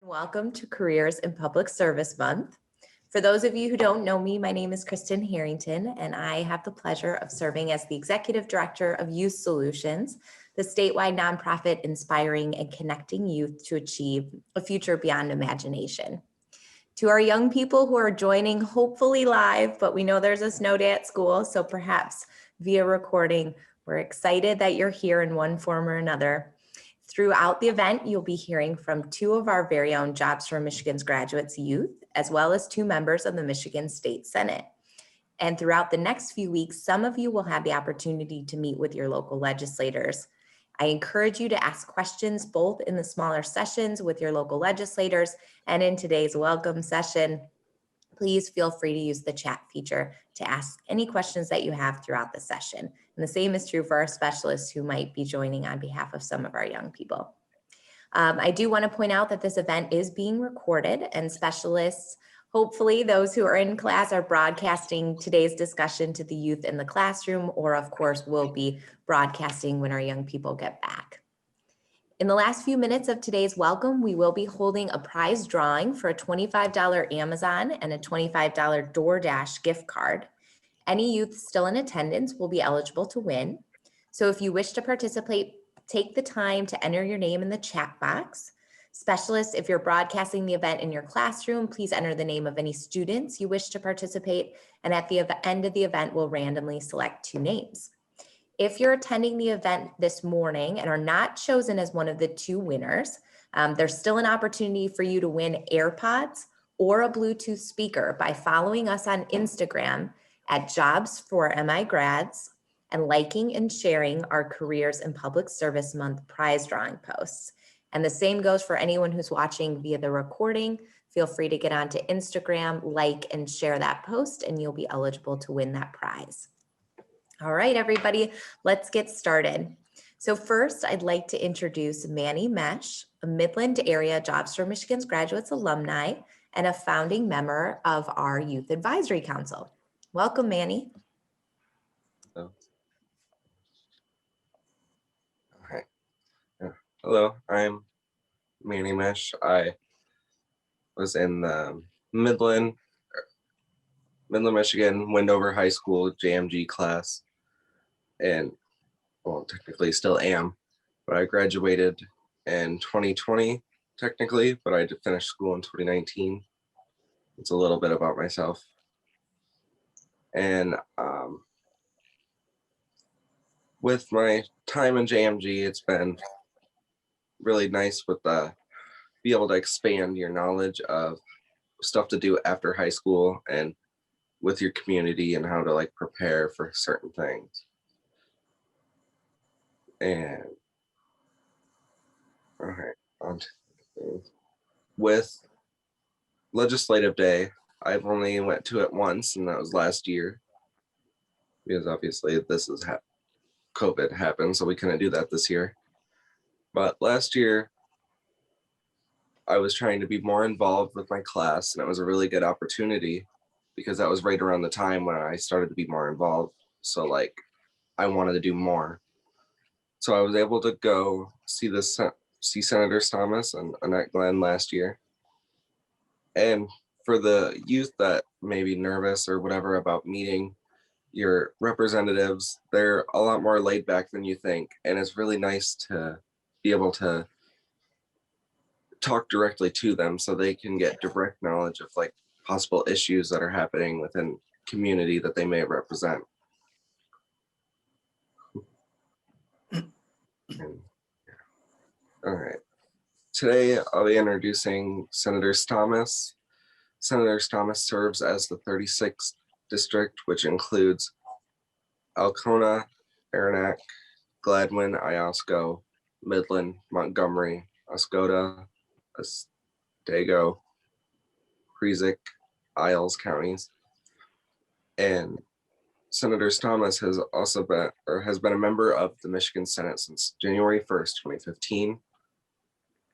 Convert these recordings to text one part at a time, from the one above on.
Welcome to Careers in Public Service Month. For those of you who don't know me, my name is Kristen Harrington, and I have the pleasure of serving as the Executive Director of Youth Solutions, the statewide nonprofit inspiring and connecting youth to achieve a future beyond imagination. To our young people who are joining, hopefully live, but we know there's a snow day at school, so perhaps via recording, we're excited that you're here in one form or another. Throughout the event, you'll be hearing from two of our very own Jobs for Michigan's Graduates youth, as well as two members of the Michigan State Senate. And throughout the next few weeks, some of you will have the opportunity to meet with your local legislators. I encourage you to ask questions both in the smaller sessions with your local legislators and in today's welcome session. Please feel free to use the chat feature to ask any questions that you have throughout the session. And the same is true for our specialists who might be joining on behalf of some of our young people. I do want to point out that this event is being recorded, and specialists, hopefully those who are in class, are broadcasting today's discussion to the youth in the classroom, or of course will be broadcasting when our young people get back. In the last few minutes of today's welcome, we will be holding a prize drawing for a $25 Amazon and a $25 DoorDash gift card. Any youth still in attendance will be eligible to win. So if you wish to participate, take the time to enter your name in the chat box. Specialists, if you're broadcasting the event in your classroom, please enter the name of any students you wish to participate. And at the end of the event, we'll randomly select two names. If you're attending the event this morning and are not chosen as one of the two winners, there's still an opportunity for you to win AirPods or a Bluetooth speaker by following us on Instagram at Jobs for MI Grads and liking and sharing our Careers in Public Service Month prize drawing posts. And the same goes for anyone who's watching via the recording. Feel free to get onto Instagram, like and share that post, and you'll be eligible to win that prize. All right, everybody, let's get started. So first, I'd like to introduce Manny Mesh, a Midland area Jobs for Michigan's Graduates alumni and a founding member of our Youth Advisory Council. Welcome, Manny. Oh. Okay. Yeah. Hello, I'm Manny Mesh. I was in the Midland, Michigan, Wendover High School JMG class, and well, technically still am, but I graduated in 2020, technically, but I did finish school in 2019. It's a little bit about myself. And with my time in JMG, it's been really nice with be able to expand your knowledge of stuff to do after high school and with your community and how to like prepare for certain things. And all right, on to with Legislative Day, I've only went to it once, and that was last year because obviously this is COVID happened, so we couldn't do that this year. But last year, I was trying to be more involved with my class, and it was a really good opportunity because that was right around the time when I started to be more involved. So like, I wanted to do more. So I was able to go see Senator Thomas and Annette Glenn last year. And for the youth that may be nervous or whatever about meeting your representatives, they're a lot more laid back than you think. And it's really nice to be able to talk directly to them so they can get direct knowledge of like possible issues that are happening within community that they may represent. And, all right. Today, I'll be introducing Senator Thomas. Senator Thomas serves as the 36th district, which includes Alcona, Aranac, Gladwin, Iosco, Midland, Montgomery, Oscoda, Otsego, Presque, Isles counties. And Senator Thomas has also been a member of the Michigan Senate since January 1st, 2015.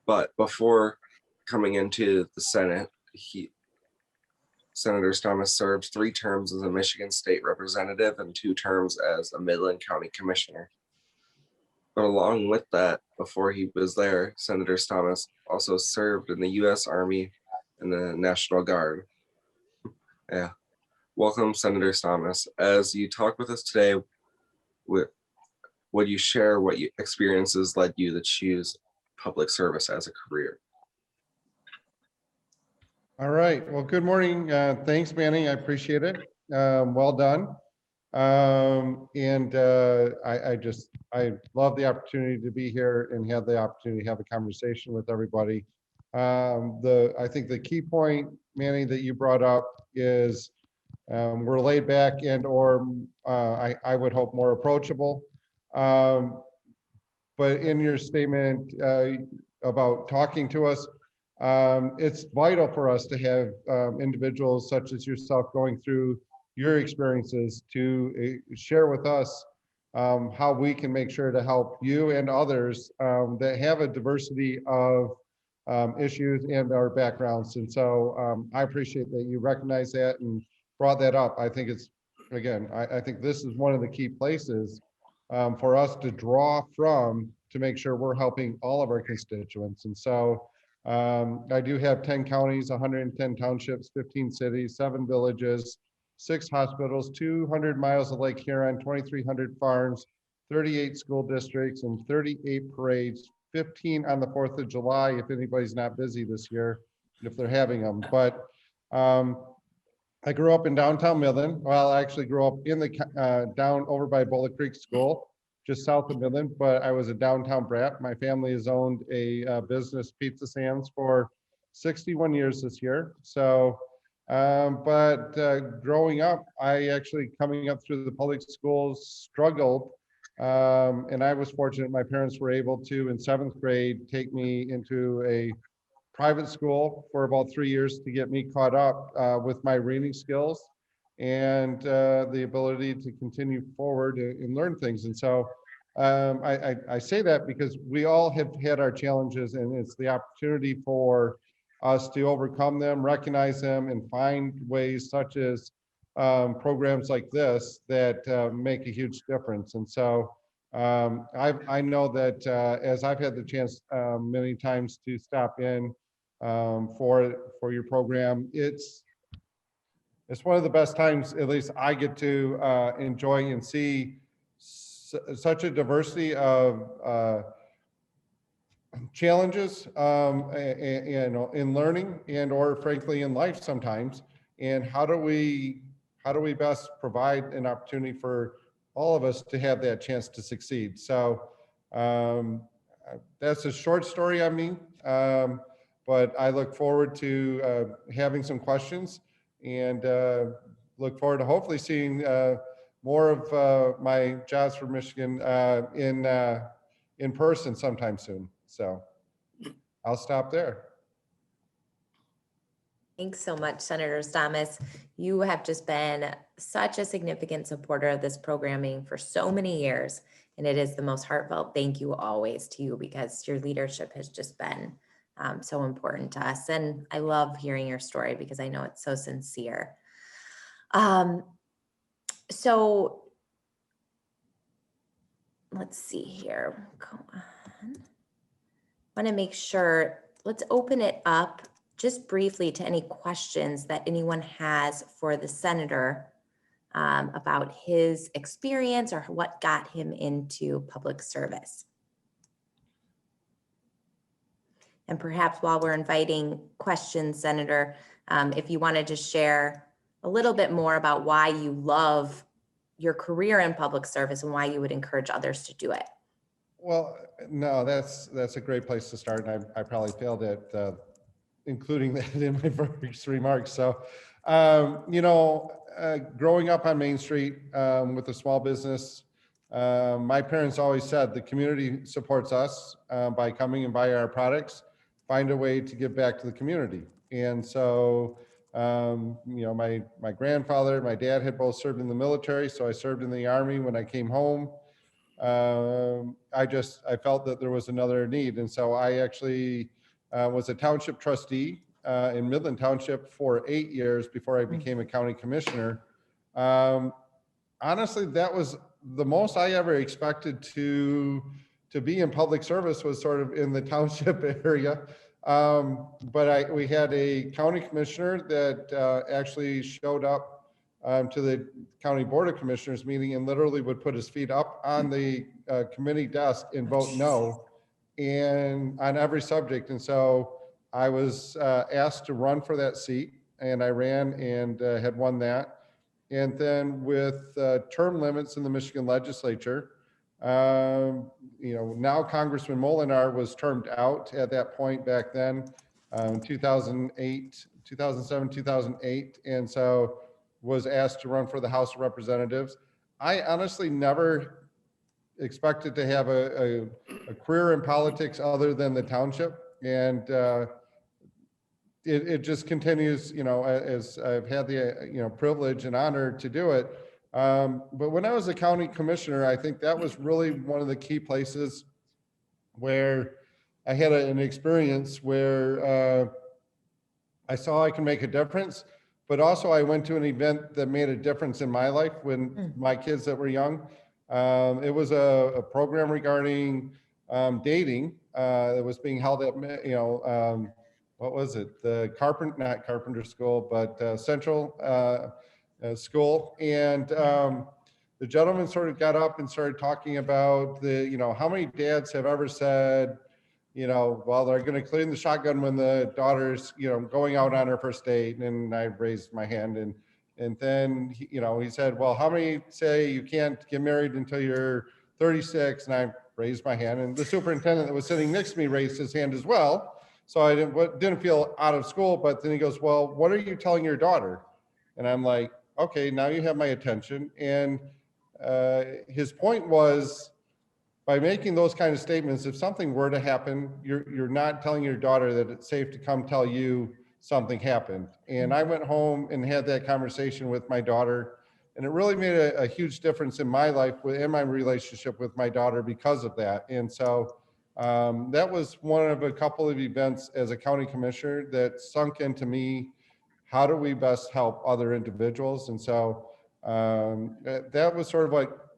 But before coming into the Senate, Senator Thomas served 3 terms as a Michigan State Representative and 2 terms as a Midland County Commissioner. But along with that, Before he was there, Senator Stamas also served in the U.S. Army and the National Guard. Yeah. Welcome, Senator Stamas. As you talk with us today, would you share what experiences led you to choose public service as a career? All right. Well, good morning. Thanks, Manny. I appreciate it. Well done. I love the opportunity to be here and have the opportunity to have a conversation with everybody. I think the key point, Manny, that you brought up is we're laid back and/or I would hope more approachable. But in your statement about talking to us, it's vital for us to have individuals such as yourself going through your experiences to share with us how we can make sure to help you and others that have a diversity of issues and our backgrounds. And so I appreciate that you recognize that and brought that up. I think it's, again, I think this is one of the key places for us to draw from to make sure we're helping all of our constituents. And so I do have 10 counties, 110 townships, 15 cities, 7 villages, 6 hospitals, 200 miles of Lake Huron, 2,300 farms, 38 school districts, and 38 parades, 15 on the 4th of July, if anybody's not busy this year, if they're having them. But I grew up in downtown Midland. Well, I actually grew up in the down over by Bullet Creek School, just south of Midland, but I was a downtown brat. My family has owned a business, Pizza Sam's, for 61 years this year. So, growing up, I actually, coming up through the public schools, struggled. And I was fortunate my parents were able to, in 7th grade, take me into a private school for about 3 years to get me caught up with my reading skills and the ability to continue forward and learn things. And so I say that because we all have had our challenges, and it's the opportunity for us to overcome them, recognize them, and find ways such as programs like this that make a huge difference. And so I know that as I've had the chance many times to stop in for your program, it's one of the best times, at least I get to enjoy and see such a diversity of challenges in learning and or frankly in life sometimes. And how do we best provide an opportunity for all of us to have that chance to succeed? So that's a short story on me, but I look forward to having some questions and look forward to hopefully seeing more of my Jobs for Michigan in person sometime soon. So I'll stop there. Thanks so much, Senator Stamas. You have just been such a significant supporter of this programming for so many years, and it is the most heartfelt thank you always to you because your leadership has just been so important to us. And I love hearing your story because I know it's so sincere. So let's see here. Go on. I want to make sure, let's open it up just briefly to any questions that anyone has for the senator about his experience or what got him into public service. And perhaps while we're inviting questions, Senator, if you wanted to share a little bit more about why you love your career in public service and why you would encourage others to do it. Well, no, that's a great place to start. And I probably failed at including that in my first remarks. So, growing up on Main Street with a small business, my parents always said the community supports us by coming and buying our products, find a way to give back to the community. And so, my grandfather, my dad had both served in the military. So I served in the Army. When I came home, I felt that there was another need. And so I actually was a township trustee in Midland Township for 8 years before I became a county commissioner. Honestly, that was the most I ever expected to to be in public service was sort of in the township area. We had a county commissioner that actually showed up to the county board of commissioners meeting and literally would put his feet up on the committee desk and vote no, and on every subject. And so I was asked to run for that seat, and I ran and had won that. And then with term limits in the Michigan legislature, now Congressman Molinar was termed out at that point back then, 2008, 2007, 2008. And so was asked to run for the House of Representatives. I honestly never expected to have a career in politics other than the township. And it just continues, as I've had the, privilege and honor to do it. But when I was a county commissioner, I think that was really one of the key places where I had an experience where I saw I can make a difference, but also I went to an event that made a difference in my life when my kids that were young. It was a program regarding dating that was being held at, what was it? Not Carpenter School, but Central School. And the gentleman sort of got up and started talking about how many dads have ever said, well, they're going to clean the shotgun when the daughter's, going out on her first date. And I raised my hand and then, he said, well, how many say you can't get married until you're 36? And I raised my hand, and the superintendent that was sitting next to me raised his hand as well. So I didn't feel out of school, but then he goes, well, what are you telling your daughter? And I'm like, okay, now you have my attention. And his point was, by making those kind of statements, if something were to happen, you're not telling your daughter that it's safe to come tell you something happened. And I went home and had that conversation with my daughter, and it really made a huge difference in my life and my relationship with my daughter because of that. And so that was one of a couple of events as a county commissioner that sunk into me. How do we best help other individuals? And so that was sort of what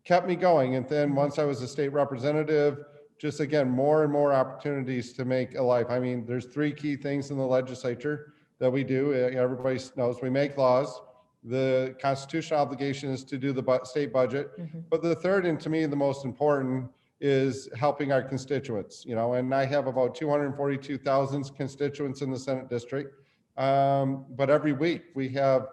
kept me going. And then once I was a state representative, just again, more and more opportunities to make a life. I mean, there's three key things in the legislature that we do. Everybody knows we make laws. The constitutional obligation is to do the state budget. But the third, and to me, the most important, is helping our constituents, and I have about 242,000 constituents in the Senate district. But every week we have,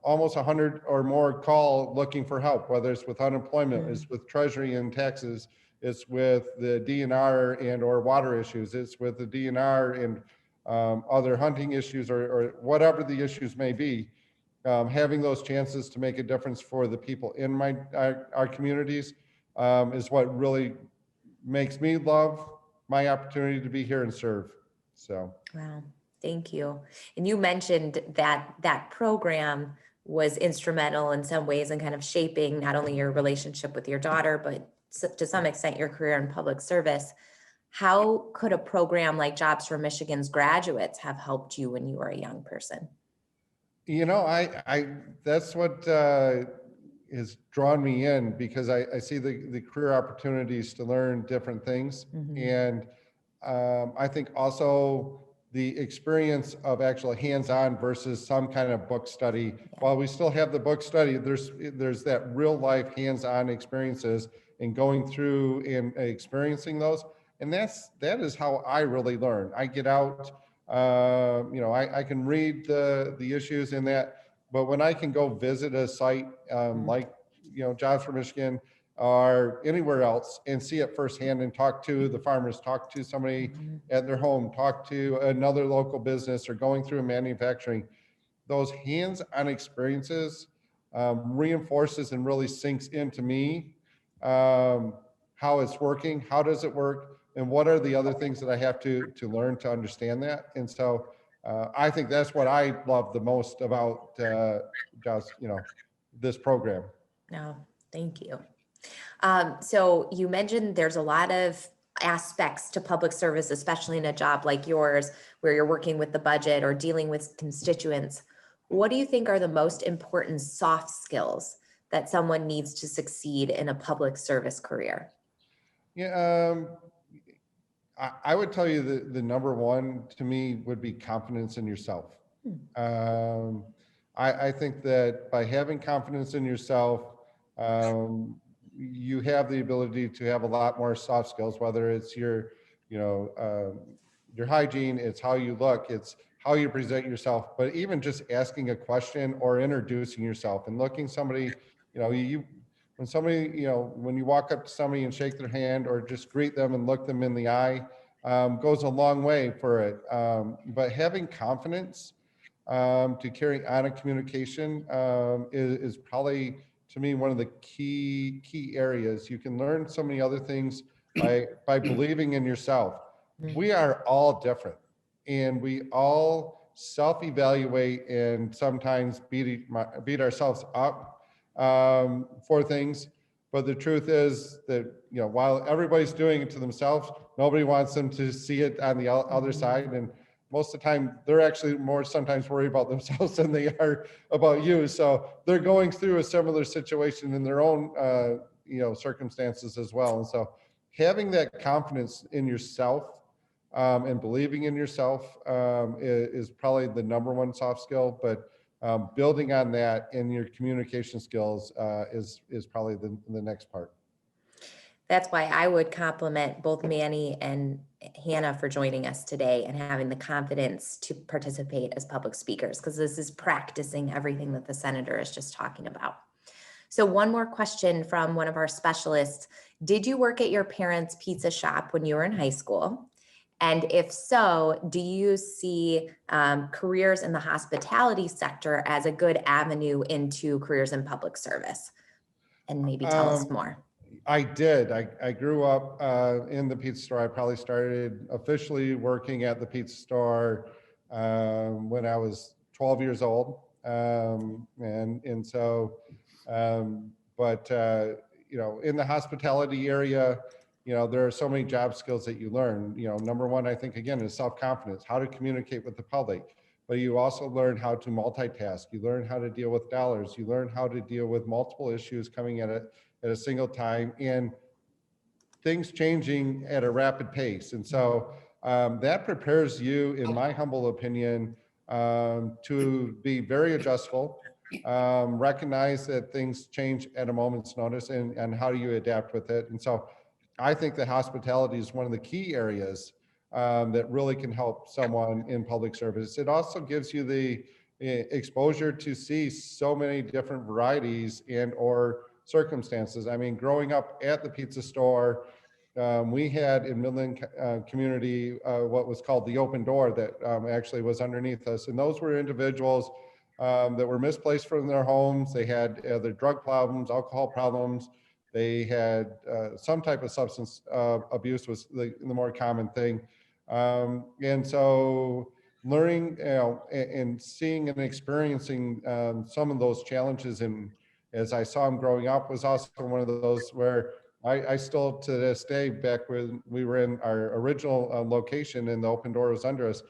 almost 100 or more call looking for help, whether it's with unemployment, it's with treasury and taxes, it's with the DNR and or water issues, it's with the DNR and other hunting issues or whatever the issues may be. Having those chances to make a difference for the people in our communities is what really makes me love my opportunity to be here and serve. So. Wow. Thank you. And you mentioned that program was instrumental in some ways in kind of shaping not only your relationship with your daughter, but to some extent your career in public service. How could a program like Jobs for Michigan's graduates have helped you when you were a young person? I that's what has drawn me in, because I see the career opportunities to learn different things. And I think also the experience of actual hands-on versus some kind of book study. While we still have the book study, there's that real life hands-on experiences and going through and experiencing those. And that is how I really learn. I get out, I can read the issues in that, but when I can go visit a site like, Jobs for Michigan or anywhere else and see it firsthand and talk to the farmers, talk to somebody at their home, talk to another local business or going through manufacturing, those hands-on experiences reinforces and really sinks into me how it's working, how does it work, and what are the other things that I have to learn to understand that. And so I think that's what I love the most about just, this program. No, thank you. So you mentioned there's a lot of aspects to public service, especially in a job like yours, where you're working with the budget or dealing with constituents. What do you think are the most important soft skills that someone needs to succeed in a public service career? Yeah, I would tell you that the number one to me would be confidence in yourself. Um, I think that by having confidence in yourself, you have the ability to have a lot more soft skills, whether it's you know, your hygiene, it's how you look, it's how you present yourself, but even just asking a question or introducing yourself and looking somebody, when somebody, when you walk up to somebody and shake their hand or just greet them and look them in the eye, goes a long way for it. But having confidence to carry on a communication is probably, to me, one of the key areas. You can learn so many other things by believing in yourself. We are all different, and we all self-evaluate and sometimes beat ourselves up for things. But the truth is that, while everybody's doing it to themselves, nobody wants them to see it on the other side. And most of the time, they're actually more sometimes worried about themselves than they are about you. So they're going through a similar situation in their own, circumstances as well. And so having that confidence in yourself and believing in yourself is probably the number one soft skill. But building on that in your communication skills is probably the next part. That's why I would compliment both Manny and Hannah for joining us today and having the confidence to participate as public speakers, because this is practicing everything that the senator is just talking about. So one more question from one of our specialists. Did you work at your parents' pizza shop when you were in high school? And if so, do you see careers in the hospitality sector as a good avenue into careers in public service? And maybe tell us more. I did. I grew up in the pizza store. I probably started officially working at the pizza store when I was 12 years old. And so, but in the hospitality area, there are so many job skills that you learn. Number one, I think, again, is self-confidence, how to communicate with the public. But you also learn how to multitask. You learn how to deal with dollars. You learn how to deal with multiple issues coming at a single time, and things changing at a rapid pace. And so that prepares you, in my humble opinion, to be very adjustable, recognize that things change at a moment's notice, and how do you adapt with it. And so I think that hospitality is one of the key areas that really can help someone in public service. It also gives you the exposure to see so many different varieties and or circumstances. I mean, growing up at the pizza store, we had in Midland community what was called the open door that actually was underneath us. And those were individuals that were misplaced from their homes. They had their drug problems, alcohol problems. They had some type of substance abuse was the more common thing. And so learning and seeing and experiencing some of those challenges, and as I saw them growing up, was also one of those where I still to this day, back when we were in our original location and the open door was under us,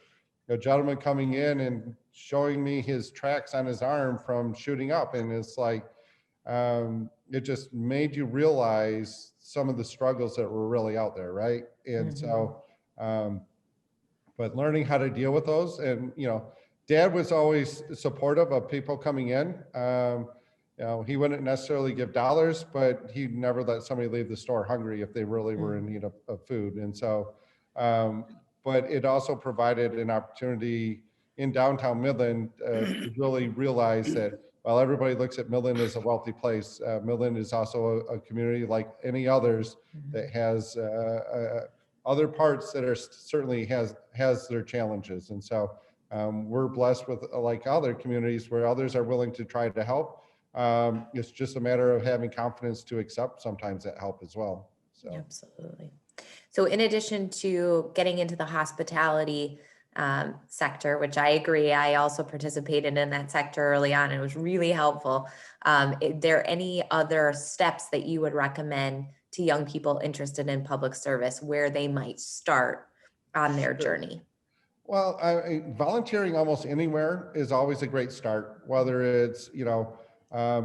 a gentleman coming in and showing me his tracks on his arm from shooting up. And it's like, it just made you realize some of the struggles that were really out there, right? And so, but learning how to deal with those, and Dad was always supportive of people coming in. He wouldn't necessarily give dollars, but he'd never let somebody leave the store hungry if they really were in need of food. And so, but it also provided an opportunity in downtown Midland to really realize that while everybody looks at Midland as a wealthy place, Midland is also a community like any others that has other parts that are certainly has their challenges. And so we're blessed with, like other communities, where others are willing to try to help. It's just a matter of having confidence to accept sometimes that help as well. So Absolutely. So in addition to getting into the hospitality sector, which I agree, I also participated in that sector early on, and it was really helpful. Are there any other steps that you would recommend to young people interested in public service where they might start on their journey? Well, volunteering almost anywhere is always a great start, whether it's,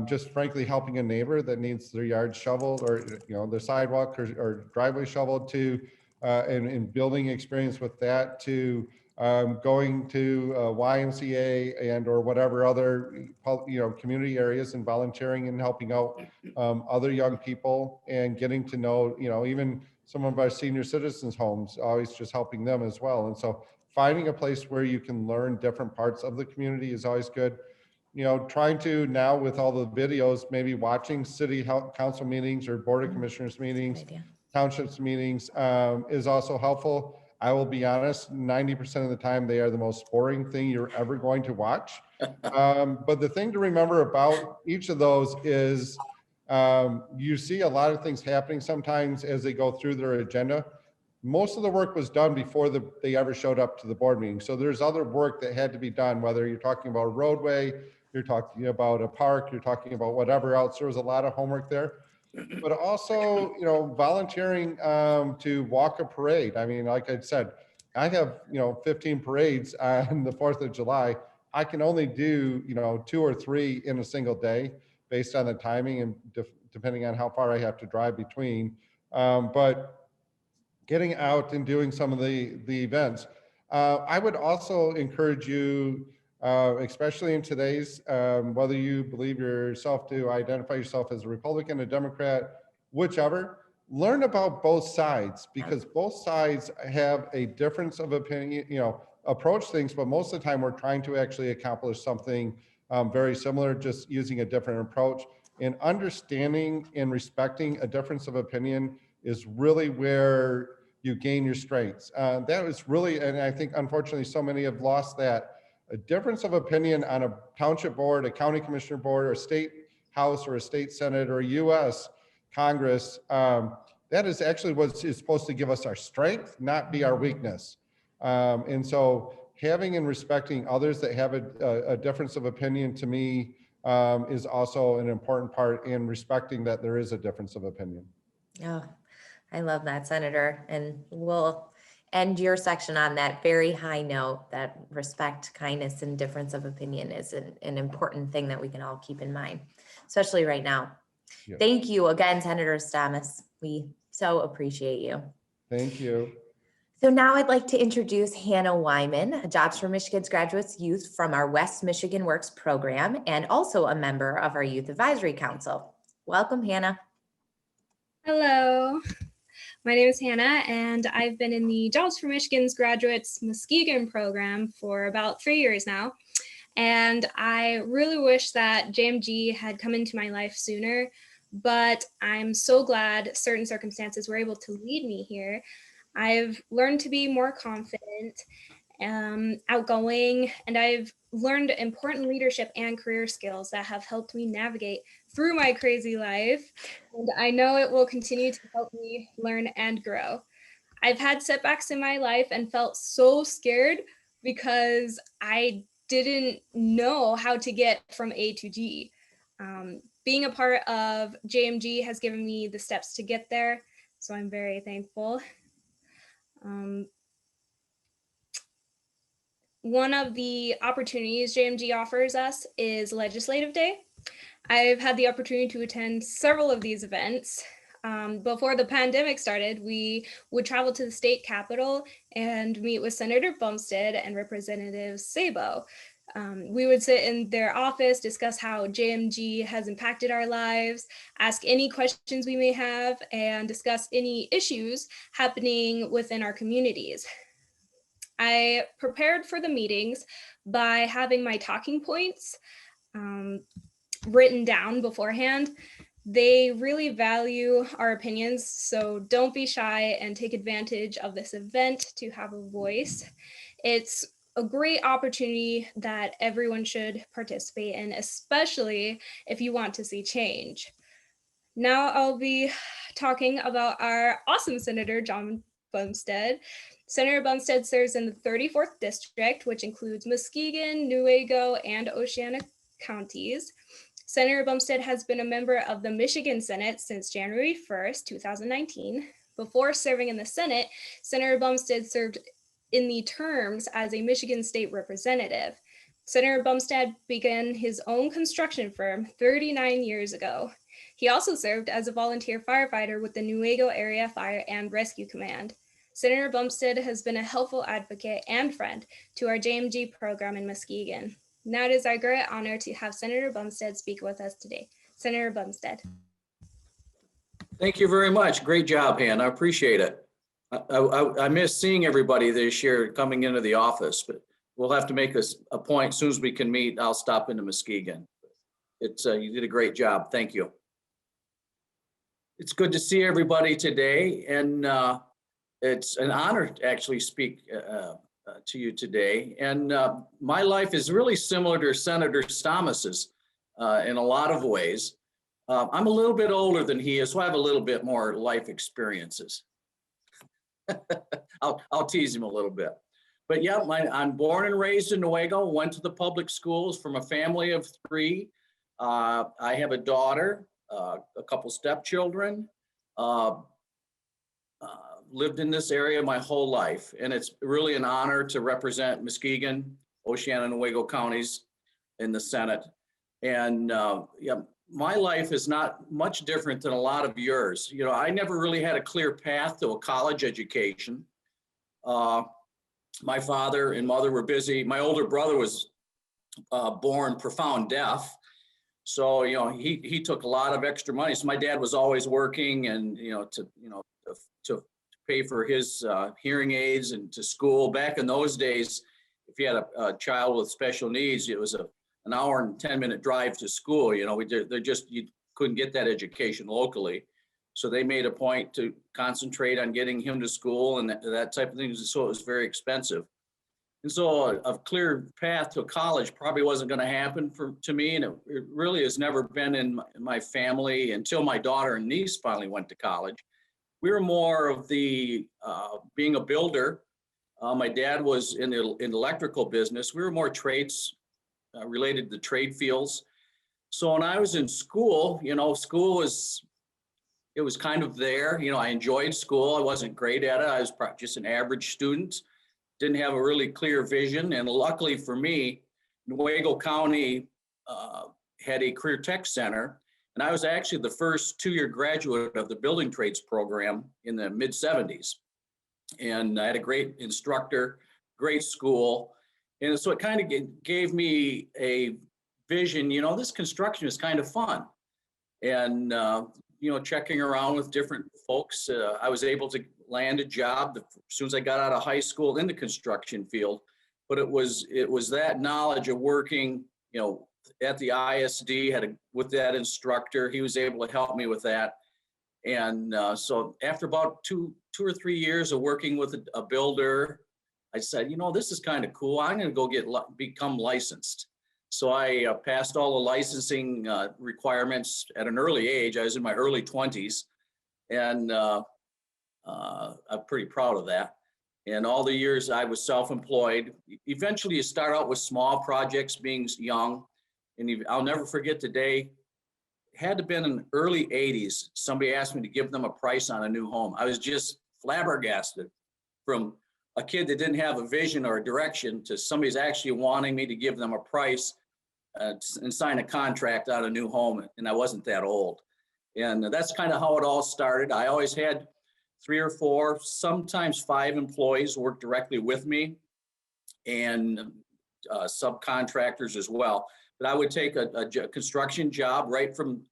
just frankly helping a neighbor that needs their yard shoveled, or their sidewalk or driveway shoveled, to and building experience with that, to going to YMCA and or whatever other community areas and volunteering and helping out other young people, and getting to know even some of our senior citizens homes, always just helping them as well. And so finding a place where you can learn different parts of the community is always good. Trying to now, with all the videos, maybe watching city council meetings or board of commissioners meetings, Good idea. townships meetings is also helpful. I will be honest, 90% of the time they are the most boring thing you're ever going to watch. But the thing to remember about each of those is you see a lot of things happening sometimes as they go through their agenda. Most of the work was done before they ever showed up to the board meeting. So there's other work that had to be done, whether you're talking about a roadway, you're talking about a park, you're talking about whatever else. There was a lot of homework there. But also, volunteering to walk a parade. I mean, like I said, I have, 15 parades on the 4th of July. I can only do, 2 or 3 in a single day based on the timing and depending on how far I have to drive between. But getting out and doing some of the events. I would also encourage you, especially in today's, whether you believe yourself to identify yourself as a Republican, a Democrat, whichever, learn about both sides, because both sides have a difference of opinion, approach things, but most of the time we're trying to actually accomplish something very similar, just using a different approach. And understanding and respecting a difference of opinion is really where you gain your strengths. That was really, and I think unfortunately so many have lost that. A difference of opinion on a township board, a county commissioner board, or a state house, or a state senate, or a US Congress, that is actually what is supposed to give us our strength, not be our weakness. And so having and respecting others that have a difference of opinion, to me, is also an important part in respecting that there is a difference of opinion. Oh, I love that, Senator. And we'll end your section on that very high note, that respect, kindness, and difference of opinion is an important thing that we can all keep in mind, especially right now. Yeah. Thank you again, Senator Stamas. We so appreciate you. Thank you. So now I'd like to introduce Hannah Wyman, a Jobs for Michigan's Graduates Youth from our West Michigan Works program, and also a member of our Youth Advisory Council. Welcome, Hannah. Hello, my name is Hannah, and I've been in the Jobs for Michigan's Graduates Muskegon program for about 3 years now. And I really wish that JMG had come into my life sooner, but I'm so glad certain circumstances were able to lead me here. I've learned to be more confident, outgoing, and I've learned important leadership and career skills that have helped me navigate through my crazy life. And I know it will continue to help me learn and grow. I've had setbacks in my life and felt so scared because I didn't know how to get from A to G. Being a part of JMG has given me the steps to get there, so I'm very thankful. One of the opportunities JMG offers us is Legislative Day. I've had the opportunity to attend several of these events. Before the pandemic started, we would travel to the state capitol and meet with Senator Bumstead and Representative Sabo. We would sit in their office, discuss how JMG has impacted our lives, ask any questions we may have, and discuss any issues happening within our communities. I prepared for the meetings by having my talking points written down beforehand. They really value our opinions, so don't be shy and take advantage of this event to have a voice. It's a great opportunity that everyone should participate in, especially if you want to see change. Now I'll be talking about our awesome Senator John Bumstead. Senator Bumstead serves in the 34th District, which includes Muskegon, Newaygo, and Oceana counties. Senator Bumstead has been a member of the Michigan Senate since January 1st, 2019. Before serving in the Senate, Senator Bumstead served in the terms as a Michigan State Representative. Senator Bumstead began his own construction firm 39 years ago. He also served as a volunteer firefighter with the Newaygo Area Fire and Rescue Command. Senator Bumstead has been a helpful advocate and friend to our JMG program in Muskegon. Now it is our great honor to have Senator Bumstead speak with us today. Senator Bumstead. Thank you very much. Great job, Han. I appreciate it. I miss seeing everybody this year coming into the office, but we'll have to make a point. As soon as we can meet, I'll stop into Muskegon. You did a great job. Thank you. It's good to see everybody today, and it's an honor to actually speak to you today. And my life is really similar to Senator Stamas's in a lot of ways. I'm a little bit older than he is, so I have a little bit more life experiences. I'll tease him a little bit. But yeah, I'm born and raised in Newaygo, went to the public schools from a family of 3. I have a daughter, a couple stepchildren, lived in this area my whole life. And it's really an honor to represent Muskegon, Oceana, and Newaygo counties in the Senate. And yeah, my life is not much different than a lot of yours. You know, I never really had a clear path to a college education. My father and mother were busy. My older brother was born profound deaf. So, you know, he took a lot of extra money. So my dad was always working and, to pay for his hearing aids and to school. Back in those days, if you had a child with special needs, it was an hour and 10-minute drive to school. You know, you couldn't get that education locally. So they made a point to concentrate on getting him to school and that type of thing. So it was very expensive. And so a clear path to college probably wasn't going to happen to me. And it really has never been in my family until my daughter and niece finally went to college. We were more of the being a builder. My dad was in the electrical business. We were more trades related to trade fields. So when I was in school, you know, it was kind of there. You know, I enjoyed school. I wasn't great at it. I was just an average student. Didn't have a really clear vision. And luckily for me, Newaygo County had a career tech center. And I was actually the first 2-year graduate of the building trades program in the mid 70s. And I had a great instructor, great school. And so it kind of gave me a vision, you know, this construction is kind of fun. And, you know, checking around with different folks, I was able to land a job as soon as I got out of high school in the construction field. But it was that knowledge of working, you know, at the ISD, with that instructor. He was able to help me with that. And so after about two or 3 years of working with a builder, I said, you know, this is kind of cool. I'm going to go become licensed. So I passed all the licensing requirements at an early age. I was in my early 20s, and I'm pretty proud of that. And all the years I was self-employed. Eventually you start out with small projects, being young. And I'll never forget the day, it had to have been in the early 80s, somebody asked me to give them a price on a new home. I was just flabbergasted, from a kid that didn't have a vision or a direction to somebody's actually wanting me to give them a price and sign a contract on a new home. And I wasn't that old. And that's kind of how it all started. I always had 3 or 4, sometimes 5 employees work directly with me, and subcontractors as well. But I would take a construction job right from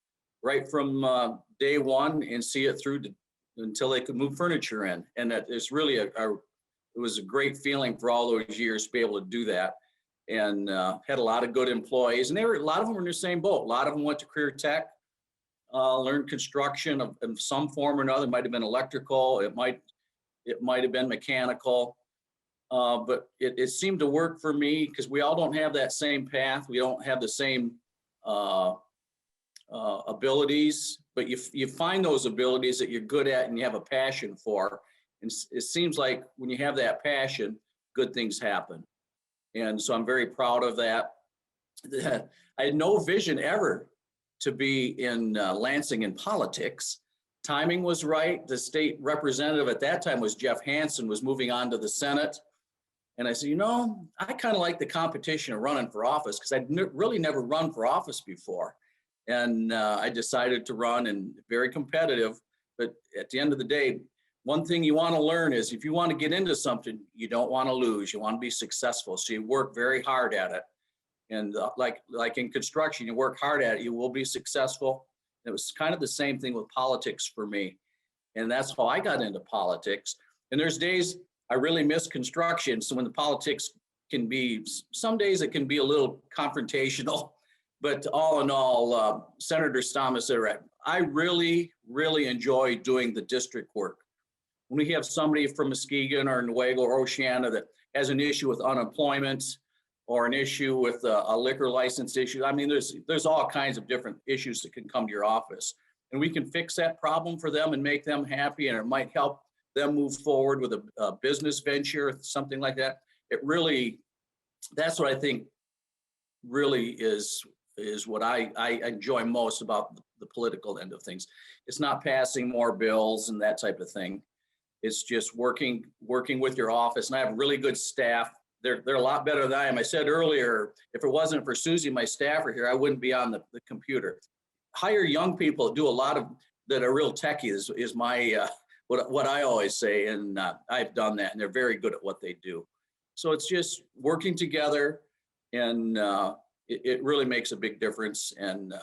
day one and see it through until they could move furniture in. And that is really it was a great feeling for all those years to be able to do that. And had a lot of good employees, and a lot of them were in the same boat. A lot of them went to career tech, learned construction of some form or another. It might have been electrical. It might have been mechanical. But it seemed to work for me because we all don't have that same path. We don't have the same abilities, but you find those abilities that you're good at and you have a passion for. And it seems like when you have that passion, good things happen. And so I'm very proud of that. I had no vision ever to be in Lansing in politics. Timing was right. The state representative at that time was Jeff Hansen, was moving on to the Senate. And I said, I kind of like the competition of running for office because I'd really never run for office before. And I decided to run, and very competitive. But at the end of the day, one thing you want to learn is if you want to get into something, you don't want to lose. You want to be successful. So you work very hard at it. And like in construction, you work hard at it, you will be successful. It was kind of the same thing with politics for me. And that's how I got into politics. And there's days I really miss construction. So when the politics can be, some days it can be a little confrontational, but all in all, Senator Stamas, I really, really enjoy doing the district work. When we have somebody from Muskegon or Newaygo or Oceana that has an issue with unemployment or an issue with a liquor license issue, I mean, there's all kinds of different issues that can come to your office. And we can fix that problem for them and make them happy, and it might help them move forward with a business venture, something like that. It really, that's what I think really is what I enjoy most about the political end of things. It's not passing more bills and that type of thing. It's just working with your office. And I have really good staff. They're a lot better than I am. I said earlier, if it wasn't for Susie, my staffer here, I wouldn't be on the computer. Hire young people, do a lot of that are real techie is my what I always say, and I've done that, and they're very good at what they do. So it's just working together, and it really makes a big difference. And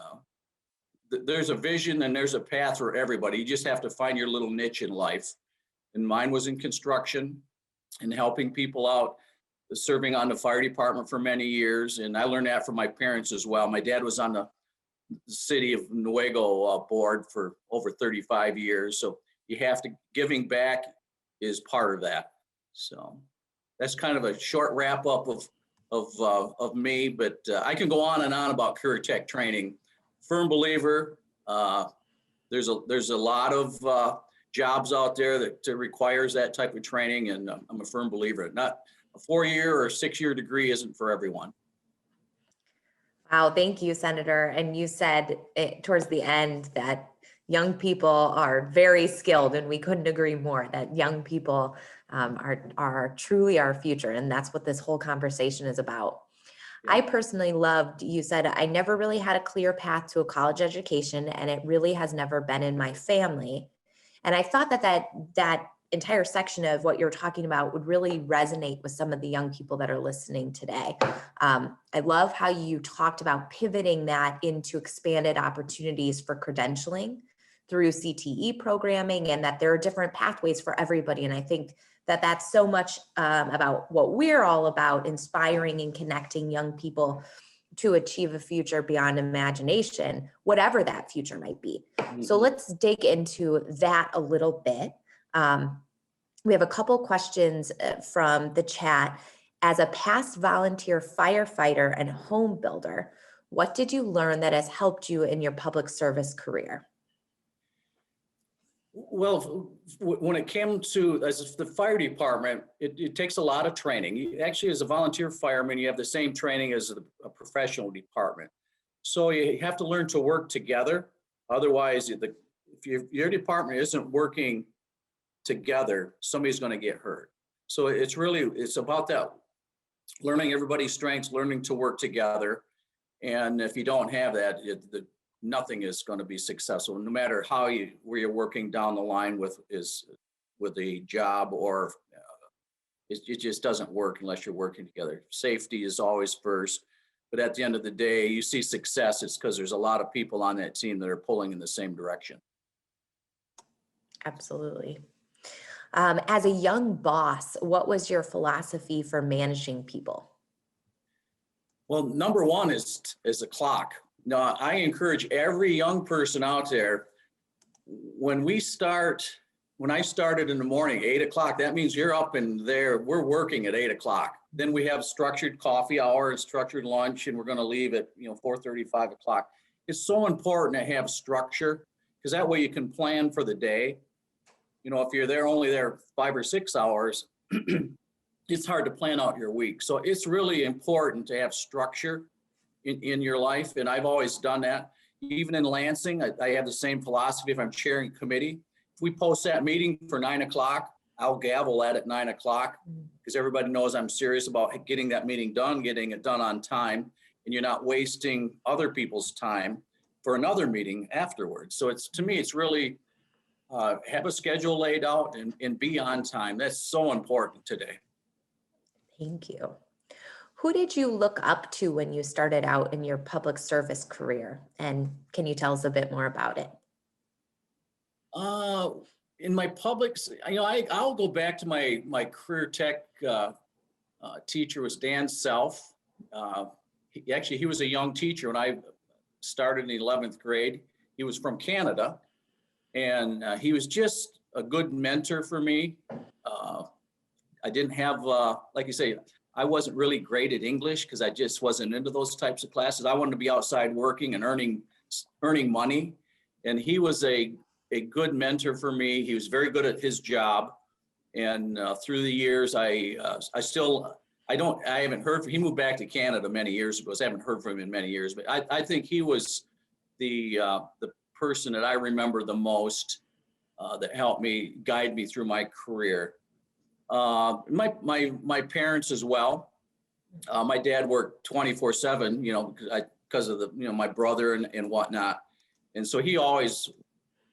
there's a vision and there's a path for everybody. You just have to find your little niche in life. And mine was in construction and helping people out, serving on the fire department for many years. And I learned that from my parents as well. My dad was on the city of Newaygo board for over 35 years. So you have to, giving back is part of that. So that's kind of a short wrap up of me, but I can go on and on about Career Tech training. Firm believer, there's a lot of jobs out there that requires that type of training, and I'm a firm believer. Not a 4-year or 6-year degree isn't for everyone. Wow, thank you, Senator. And you said towards the end that young people are very skilled, and we couldn't agree more that young people are truly our future. And that's what this whole conversation is about. I personally loved, you said, I never really had a clear path to a college education, and it really has never been in my family. And I thought that entire section of what you're talking about would really resonate with some of the young people that are listening today. I love how you talked about pivoting that into expanded opportunities for credentialing through CTE programming, and that there are different pathways for everybody. And I think that that's so much about what we're all about, inspiring and connecting young people to achieve a future beyond imagination, whatever that future might be. Mm-hmm. So let's dig into that a little bit. We have a couple questions from the chat. As a past volunteer firefighter and home builder, what did you learn that has helped you in your public service career? Well, when it came to as the fire department, it takes a lot of training. Actually, as a volunteer fireman, you have the same training as a professional department. So you have to learn to work together. Otherwise, if your department isn't working together, somebody's going to get hurt. So it's about that, learning everybody's strengths, learning to work together. And if you don't have that, nothing is going to be successful, no matter where you're working down the line with a job, or it just doesn't work unless you're working together. Safety is always first, but at the end of the day, you see success, it's because there's a lot of people on that team that are pulling in the same direction. Absolutely. As a young boss, what was your philosophy for managing people? Well, number one is a clock. Now, I encourage every young person out there, when I started in the morning, 8 o'clock, that means you're up in there, we're working at 8 o'clock. Then we have structured coffee hour and structured lunch, and we're going to leave at 4:30, 5 o'clock. It's so important to have structure, because that way you can plan for the day. If you're only there 5 or 6 hours, it's hard to plan out your week. So it's really important to have structure in your life. And I've always done that. Even in Lansing, I have the same philosophy. If I'm chairing a committee, if we post that meeting for 9 o'clock, I'll gavel at 9 o'clock because everybody knows I'm serious about getting that meeting done, getting it done on time, and you're not wasting other people's time for another meeting afterwards. So to me, it's really have a schedule laid out and be on time. That's so important today. Thank you. Who did you look up to when you started out in your public service career? And can you tell us a bit more about it? In my public, I'll go back to my career tech teacher was Dan Self. He was a young teacher when I started in the 11th grade. He was from Canada, and he was just a good mentor for me. I didn't have, like you say, I wasn't really great at English because I just wasn't into those types of classes. I wanted to be outside working and earning money. And he was a good mentor for me. He was very good at his job. And through the years, I haven't heard from, he moved back to Canada many years ago. So I haven't heard from him in many years, but I think he was the person that I remember the most that helped me guide me through my career. My parents as well. My dad worked 24/7, because of my brother and whatnot. And so he always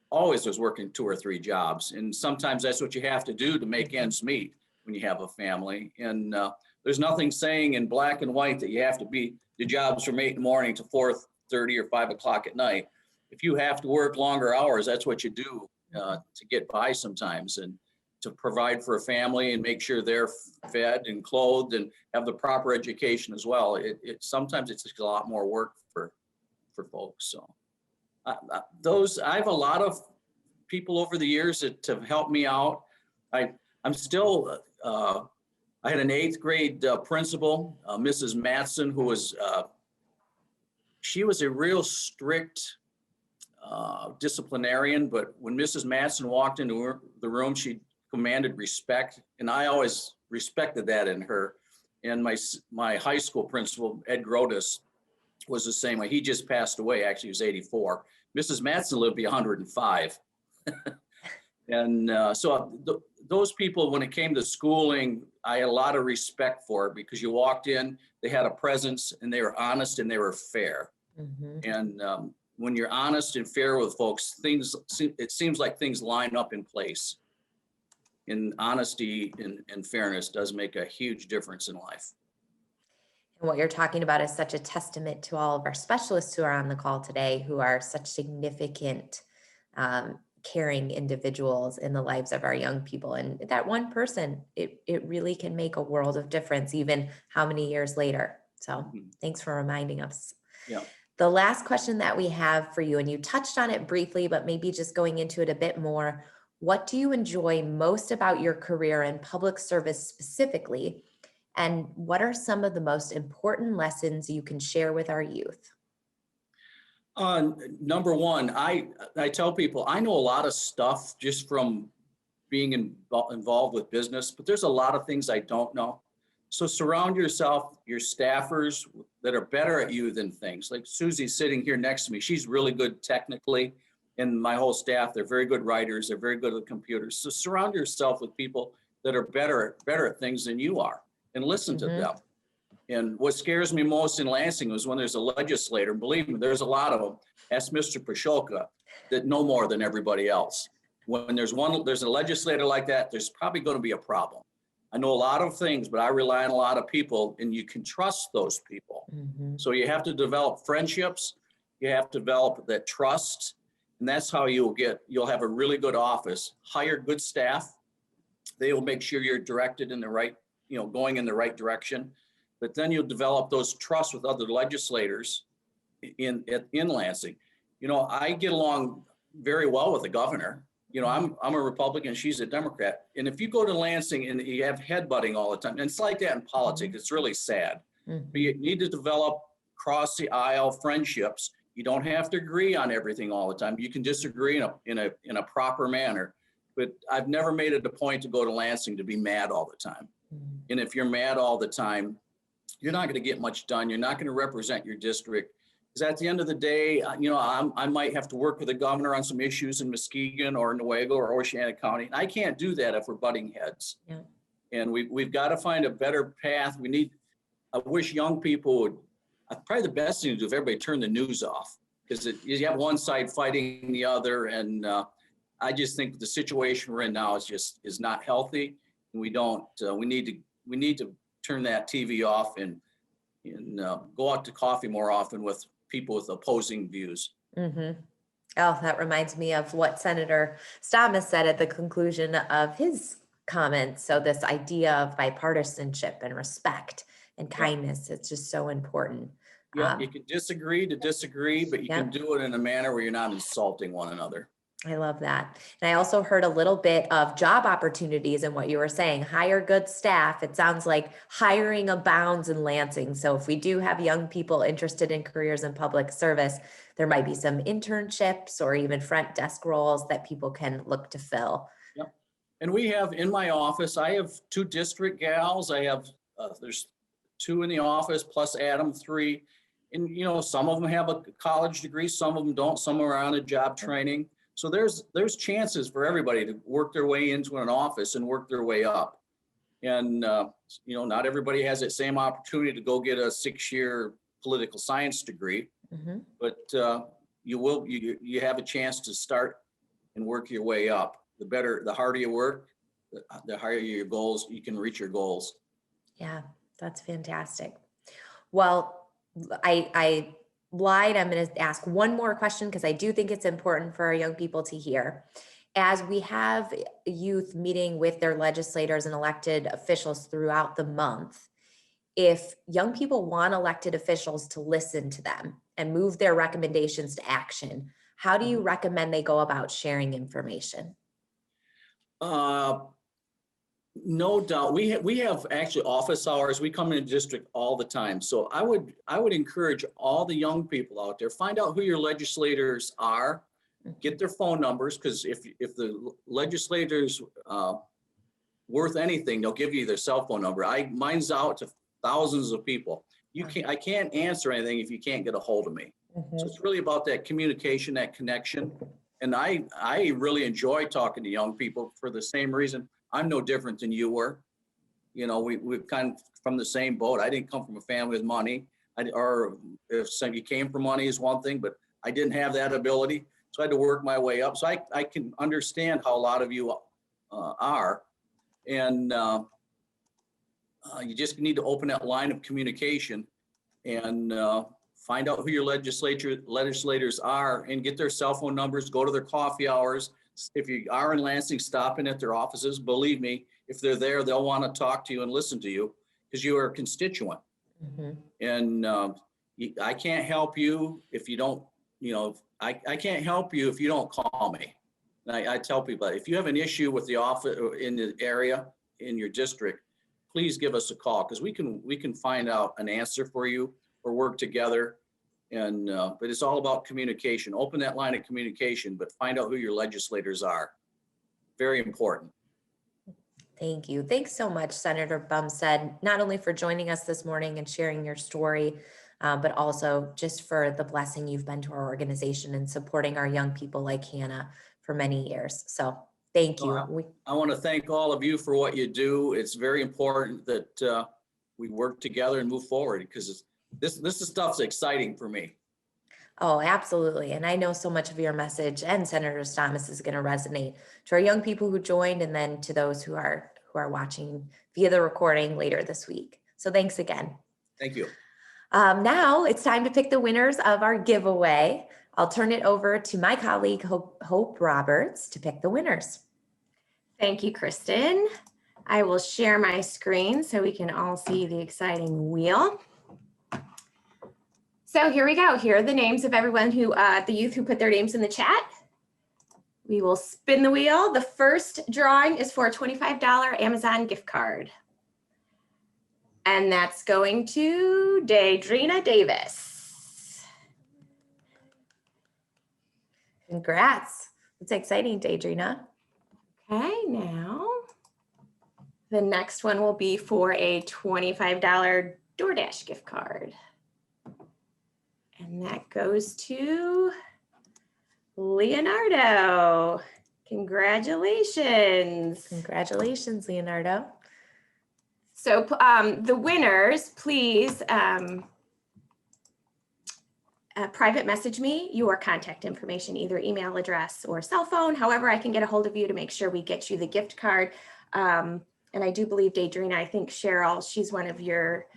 was working 2 or 3 jobs. And sometimes that's what you have to do to make ends meet when you have a family. And there's nothing saying in black and white that you have to be the jobs from 8 in the morning to 4:30 or 5 o'clock at night. If you have to work longer hours, that's what you do to get by sometimes and to provide for a family and make sure they're fed and clothed and have the proper education as well. Sometimes it's just a lot more work for folks. So I have a lot of people over the years that have helped me out. I'm still, I had an 8th grade principal, Mrs. Matson, who was, she was a real strict disciplinarian, but when Mrs. Matson walked into the room, she commanded respect, and I always respected that in her. And my high school principal, Ed Grotus, was the same way. He just passed away. Actually, he was 84. Mrs. Matson lived to be 105. And so those people, when it came to schooling, I had a lot of respect for because you walked in, they had a presence, and they were honest and they were fair. Mm-hmm. And when you're honest and fair with folks, it seems like things line up in place. And honesty and fairness does make a huge difference in life. And what you're talking about is such a testament to all of our specialists who are on the call today, who are such significant, caring individuals in the lives of our young people. And that one person, it really can make a world of difference, even how many years later. So thanks for reminding us. Yeah. The last question that we have for you, and you touched on it briefly, but maybe just going into it a bit more, what do you enjoy most about your career in public service specifically? And what are some of the most important lessons you can share with our youth? Number one, I tell people I know a lot of stuff just from being involved with business, but there's a lot of things I don't know. So surround yourself, your staffers that are better at you than things. Like Susie's sitting here next to me. She's really good technically. And my whole staff, they're very good writers. They're very good at computers. So surround yourself with people that are better at things than you are, and listen to them. And what scares me most in Lansing was when there's a legislator, believe me, there's a lot of them. Ask Mr. Pasholka that know more than everybody else. When there's a legislator like that, there's probably going to be a problem. I know a lot of things, but I rely on a lot of people, and you can trust those people. So you have to develop friendships. You have to develop that trust. And that's how you'll have a really good office. Hire good staff. They will make sure you're directed in the right, going in the right direction. But then you'll develop those trusts with other legislators in Lansing. I get along very well with the governor. I'm a Republican, she's a Democrat. And if you go to Lansing and you have headbutting all the time, and it's like that in politics, it's really sad. But you need to develop cross the aisle friendships. You don't have to agree on everything all the time. You can disagree in a proper manner. But I've never made it a point to go to Lansing to be mad all the time. And if you're mad all the time, you're not going to get much done. You're not going to represent your district. Because at the end of the day, I might have to work with the governor on some issues in Muskegon or Newaygo or Oceana County. And I can't do that if we're butting heads. Yeah. And we've got to find a better path. I wish young people would, probably the best thing to do if everybody turn the news off, because you have one side fighting the other. And I just think the situation we're in now is not healthy. And we need to turn that TV off and go out to coffee more often with people with opposing views. Mm-hmm. Oh, that reminds me of what Senator Stamas said at the conclusion of his comments. So this idea of bipartisanship and respect and kindness, it's just so important. Yeah, you can disagree, but you Yeah. can do it in a manner where you're not insulting one another. I love that. And I also heard a little bit of job opportunities in what you were saying. Hire good staff. It sounds like hiring abounds in Lansing. So if we do have young people interested in careers in public service, there might be some internships or even front desk roles that people can look to fill. Yep. And we have in my office, I have 2 district gals. I have, there's 2 in the office plus Adam, 3. And, some of them have a college degree, some of them don't, some are on a job training. So there's chances for everybody to work their way into an office and work their way up. And, not everybody has that same opportunity to go get a 6-year political science degree, Mm-hmm. but you have a chance to start and work your way up. The harder you work, the higher your goals, you can reach your goals. Yeah, that's fantastic. Well, I lied. I'm going to ask one more question because I do think it's important for our young people to hear. As we have youth meeting with their legislators and elected officials throughout the month, if young people want elected officials to listen to them and move their recommendations to action, how do you recommend they go about sharing information? No doubt. We have actually office hours. We come in the district all the time. So I would encourage all the young people out there, find out who your legislators are, get their phone numbers, because if the legislators worth anything, they'll give you their cell phone number. Mine's out to thousands of people. I can't answer anything if you can't get a hold of me. So it's really about that communication, that connection. And I really enjoy talking to young people for the same reason. I'm no different than you were. We're kind of from the same boat. I didn't come from a family with money. Or if you came from money is one thing, but I didn't have that ability. So I had to work my way up. So I can understand how a lot of you are. And you just need to open that line of communication and find out who your legislators are and get their cell phone numbers, go to their coffee hours. If you are in Lansing, stop in at their offices. Believe me, if they're there, they'll want to talk to you and listen to you because you are a constituent. Mm-hmm. And I can't help you if you don't, I can't help you if you don't call me. And I tell people, if you have an issue with the office in the area, in your district, please give us a call because we can find out an answer for you or work together. And but it's all about communication. Open that line of communication, but find out who your legislators are. Very important. Thank you. Thanks so much, Senator Bumstead, not only for joining us this morning and sharing your story, but also just for the blessing you've been to our organization and supporting our young people like Hannah for many years. So thank you. I want to thank all of you for what you do. It's very important that we work together and move forward because this is stuff's exciting for me. Oh, absolutely. And I know so much of your message and Senator Stamas is going to resonate to our young people who joined and then to those who are watching via the recording later this week. So thanks again. Thank you. Now it's time to pick the winners of our giveaway. I'll turn it over to my colleague, Hope Roberts, to pick the winners. Thank you, Kristen. I will share my screen so we can all see the exciting wheel. So here we go. Here are the names of everyone the youth who put their names in the chat. We will spin the wheel. The first drawing is for a $25 Amazon gift card. And that's going to Daedrina Davis. Congrats. It's exciting, Daedrina. Okay, now the next one will be for a $25 DoorDash gift card. And And that goes to Leonardo. Congratulations. Congratulations, Leonardo. So the winners, please private message me your contact information, either email address or cell phone, however I can get a hold of you to make sure we get you the gift card. And I do believe Daedrina, I think Cheryl, she's one of your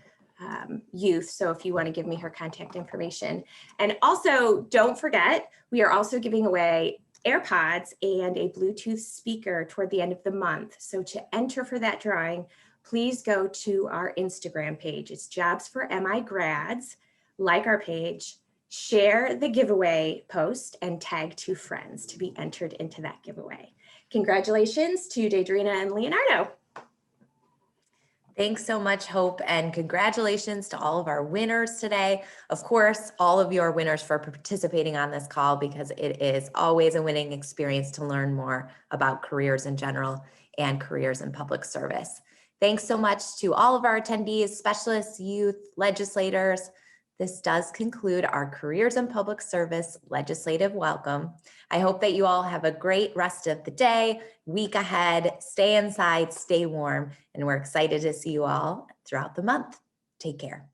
youth. So if you want to give me her contact information. And also don't forget, we are also giving away AirPods and a Bluetooth speaker toward the end of the month. So to enter for that drawing, please go to our Instagram page. It's Jobs for MI Grads. Like our page, share the giveaway post, and tag 2 friends to be entered into that giveaway. Congratulations to Daedrina and Leonardo. Thanks so much, Hope, and congratulations to all of our winners today. Of course, all of you are winners for participating on this call, because it is always a winning experience to learn more about careers in general and careers in public service. Thanks so much to all of our attendees, specialists, youth, legislators. This does conclude our Careers in Public Service Legislative Welcome. I hope that you all have a great rest of the day, week ahead. Stay inside, stay warm, and we're excited to see you all throughout the month. Take care.